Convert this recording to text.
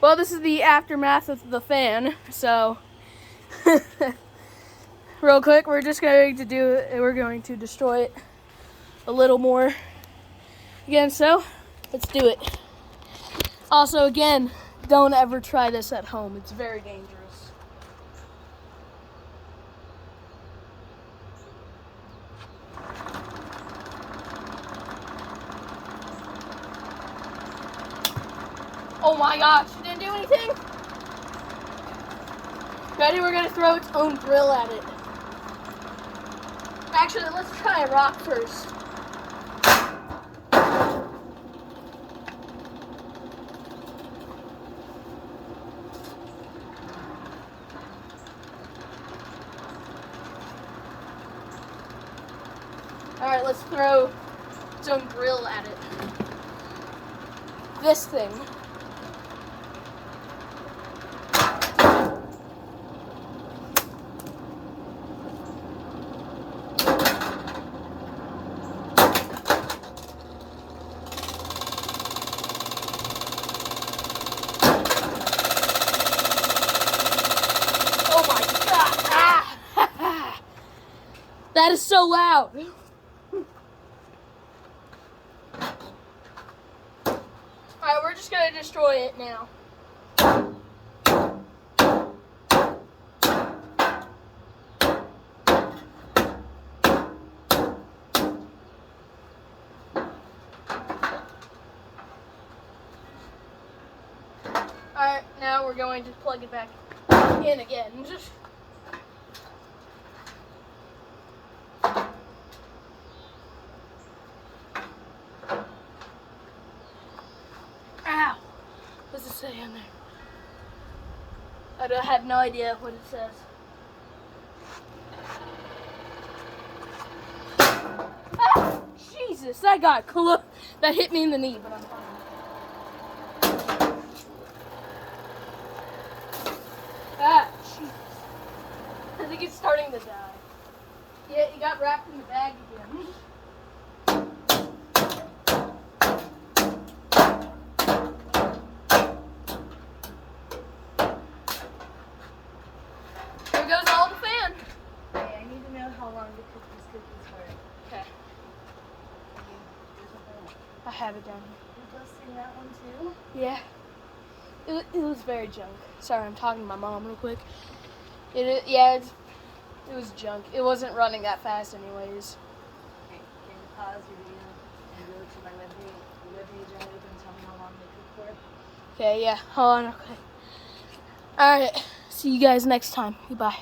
Well, this is the aftermath of the fan, so real quick, we're going to destroy it a little more again, so let's do it. Also, again, don't ever try this at home. It's very dangerous. Oh my gosh, you didn't do anything? Ready? We're gonna throw its own drill at it. Actually, let's try a rock first. Alright, let's throw its own drill at it. This thing. Oh my god! Ah. That is so loud. Alright, we're just gonna destroy it now. Alright, now we're going to plug it back in again. Ow! What does it say on there? I have no idea what it says. Ah! Jesus, that got close. That hit me in the knee, but I'm fine. Ah, Jesus. I think it's starting to die. Yeah, it got wrapped in the bag again. There goes all the fan. Hey, I need to know how long to cook these cookies for. Okay, I have it down here. You posting that one too? Yeah. It was very junk. Sorry, I'm talking to my mom real quick. It was junk. It wasn't running that fast anyways. Okay, can you pause your video and go to my webpage I open and tell me how long they cook for? Okay, yeah. Hold on, okay. Alright. See you guys next time. Goodbye.